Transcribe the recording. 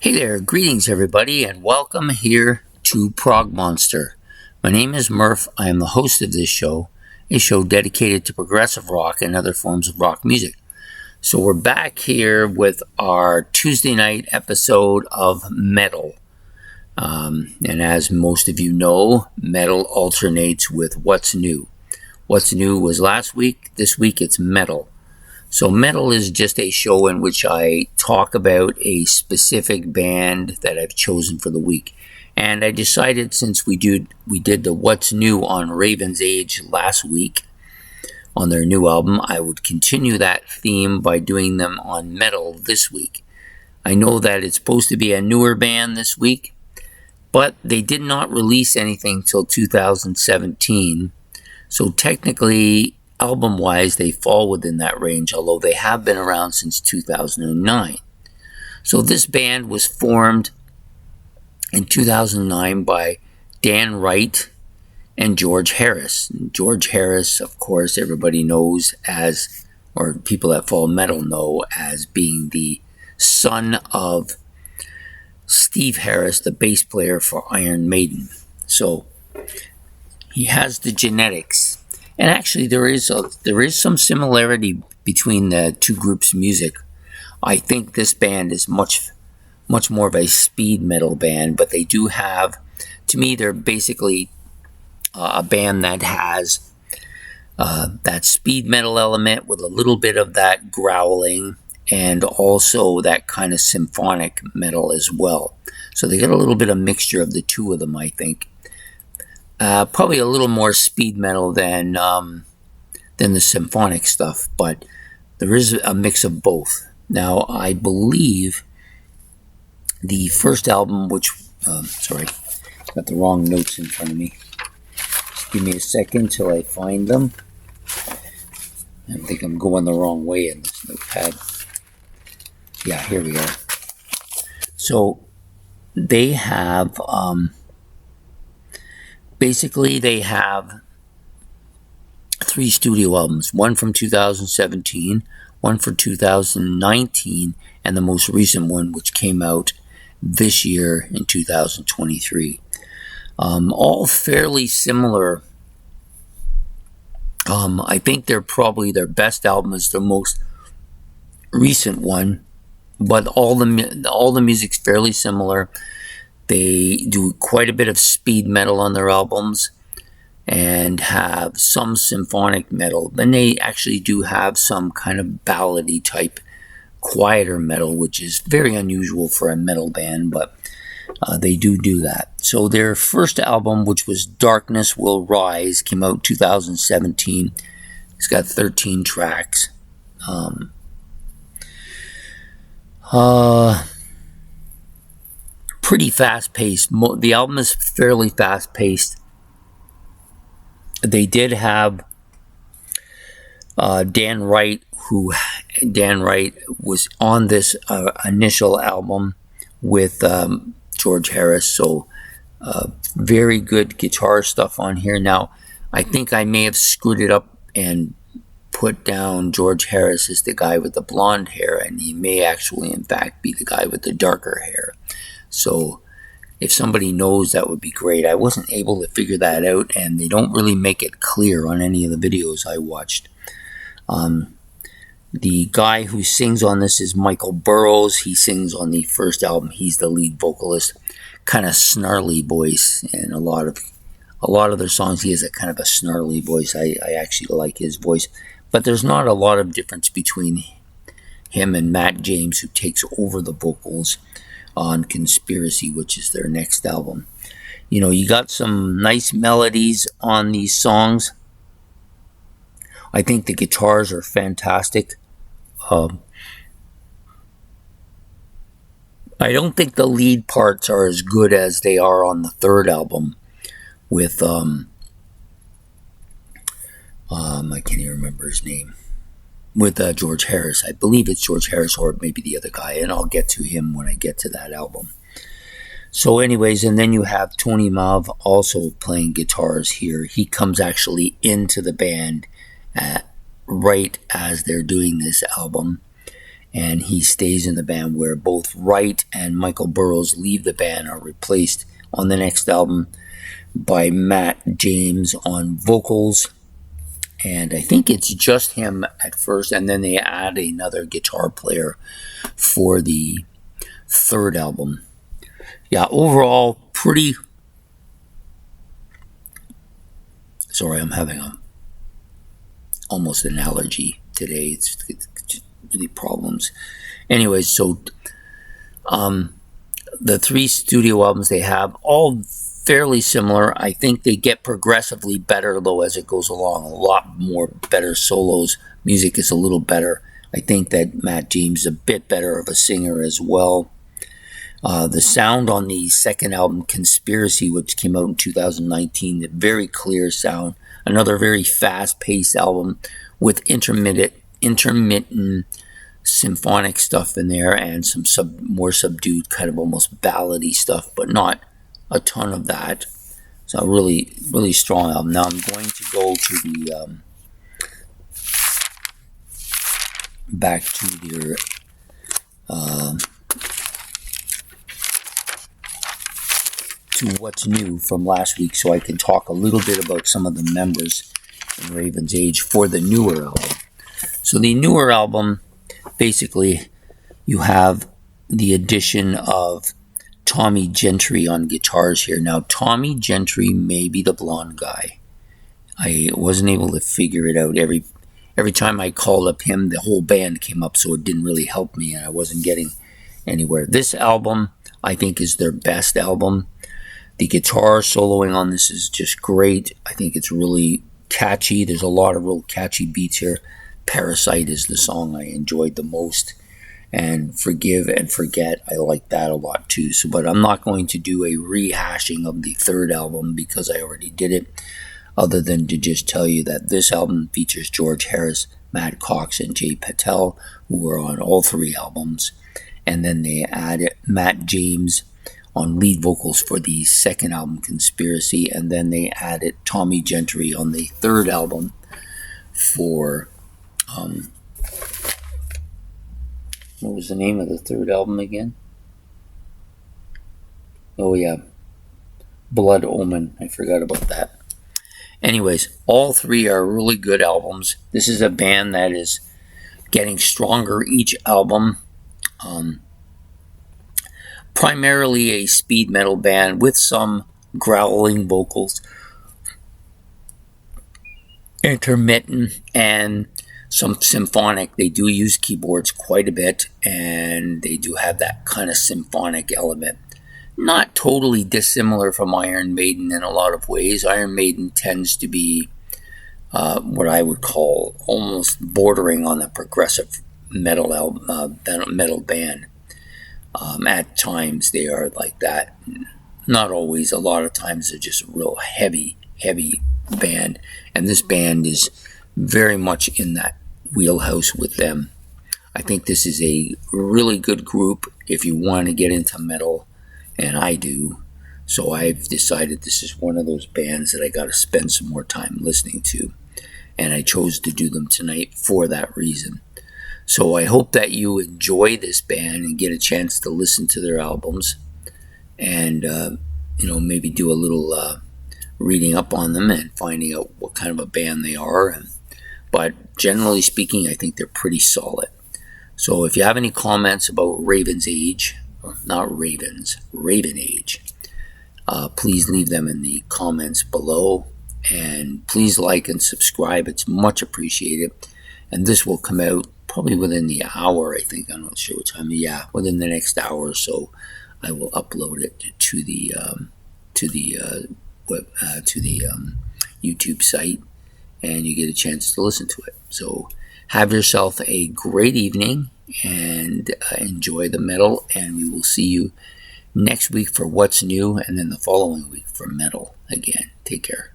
Hey there, greetings everybody, and welcome here to Prog Monster. My name is Murph. I am the host of this show, a show dedicated to progressive rock and other forms of rock music. So we're back here with our Tuesday night episode of Metal. And as most of you know, Metal alternates with What's New. What's New was last week. This week it's Metal. So Metal is just a show in which I talk about a specific band that I've chosen for the week. And I decided since we did the What's New on Raven's Age last week on their new album, I would continue that theme by doing them on Metal this week. I know that it's supposed to be a newer band this week, but they did not release anything till 2017. So technically, album-wise, they fall within that range, although they have been around since 2009. So this band was formed in 2009 by Dan Wright and George Harris. And George Harris, of course, everybody knows as, or people that follow metal know, as being the son of Steve Harris, the bass player for Iron Maiden. So he has the genetics. And actually, there is some similarity between the two groups' music. I think this band is much more of a speed metal band, but they do have, to me, they're basically a band that has that speed metal element with a little bit of that growling and also that kind of symphonic metal as well. So they get a little bit of mixture of the two of them, I think. Probably a little more speed metal than the symphonic stuff, but there is a mix of both. Now, I believe the first album, which, sorry, got the wrong notes in front of me. Just give me a second till I find them. I think I'm going the wrong way in this notepad. Yeah, here we are. So, they have... Basically, they have 3 studio albums, one from 2017, one for 2019, and the most recent one, which came out this year in 2023. All fairly similar. I think they're probably their best album is the most recent one, but all the music's fairly similar. They do quite a bit of speed metal on their albums and have some symphonic metal. And they actually do have some kind of ballady type quieter metal, which is very unusual for a metal band, but they do that. So their first album, which was Darkness Will Rise, came out in 2017. It's got 13 tracks. Pretty fast-paced. The album is fairly fast-paced. They did have Dan Wright, was on this initial album with George Harris, so very good guitar stuff on here. Now, I think I may have screwed it up and put down George Harris as the guy with the blonde hair, and he may actually, in fact, be the guy with the darker hair. So if somebody knows, that would be great. I wasn't able to figure that out, and they don't really make it clear on any of the videos I watched. The guy who sings on this is Michael Burrows. He sings on the first album. He's the lead vocalist. Kind of snarly voice, and a lot of their songs he has a kind of a snarly voice. I actually like his voice, but there's not a lot of difference between him and Matt James, who takes over the vocals on Conspiracy, which is their next album. You know, you got some nice melodies on these songs. I think the guitars are fantastic. I don't think the lead parts are as good as they are on the third album with I can't even remember his name. With George Harris. I believe it's George Harris or maybe the other guy, and I'll get to him when I get to that album. So anyways, and then you have Tony Mauve also playing guitars here. He comes actually into the band right as they're doing this album. and he stays in the band, where both Wright and Michael Burrows leave the band, are replaced on the next album by Matt James on vocals. And I think it's just him at first, and then they add another guitar player for the third album. Yeah, overall, pretty... Sorry, I'm having almost an allergy today. It's just really problems. Anyways, so the 3 studio albums they have, all fairly similar. I think they get progressively better, though, as it goes along. A lot more better solos. Music is a little better. I think that Matt James is a bit better of a singer as well. The sound on the second album, Conspiracy, which came out in 2019, the very clear sound. Another very fast-paced album with intermittent symphonic stuff in there, and some more subdued, kind of almost ballady stuff, but not a ton of that. So a really, really strong album. Now I'm going to go to the back to their to what's new from last week, so I can talk a little bit about some of the members in Raven's Age for the newer album. So the newer album, basically, you have the addition of Tommy Gentry on guitars here. Now, Tommy Gentry may be the blonde guy. I wasn't able to figure it out. Every time I called up him, the whole band came up, so it didn't really help me, and I wasn't getting anywhere. This album, I think, is their best album. The guitar soloing on this is just great. I think it's really catchy. There's a lot of real catchy beats here. Parasite is the song I enjoyed the most. And Forgive and Forget, I like that a lot too. So, but I'm not going to do a rehashing of the third album because I already did it, other than to just tell you that this album features George Harris, Matt Cox, and Jay Patel, who were on all 3 albums. And then they added Matt James on lead vocals for the second album, Conspiracy, and then they added Tommy Gentry on the third album for... what was the name of the third album again? Oh yeah, Blood Omen. I forgot about that. Anyways, all 3 are really good albums. This is a band that is getting stronger each album. Primarily a speed metal band with some growling vocals, intermittent, and some symphonic. They do use keyboards quite a bit, and they do have that kind of symphonic element. Not totally dissimilar from Iron Maiden in a lot of ways. Iron Maiden tends to be what I would call almost bordering on a progressive metal metal band. At times they are like that. Not always. A lot of times they're just a real heavy band. And this band is very much in that wheelhouse with them. I think this is a really good group if you want to get into metal, and I do. So I've decided this is one of those bands that I got to spend some more time listening to. And I chose to do them tonight for that reason. So I hope that you enjoy this band and get a chance to listen to their albums, and maybe do a little reading up on them and finding out what kind of a band they are. But generally speaking, I think they're pretty solid. So if you have any comments about Raven's Age, or not Ravens, Raven Age, please leave them in the comments below. And please like and subscribe. It's much appreciated. And this will come out probably within the hour, I think. I'm not sure what time. Yeah, within the next hour or so, I will upload it to the YouTube site, and you get a chance to listen to it. So have yourself a great evening, and enjoy the metal, and we will see you next week for what's new, and then the following week for metal again. Take care.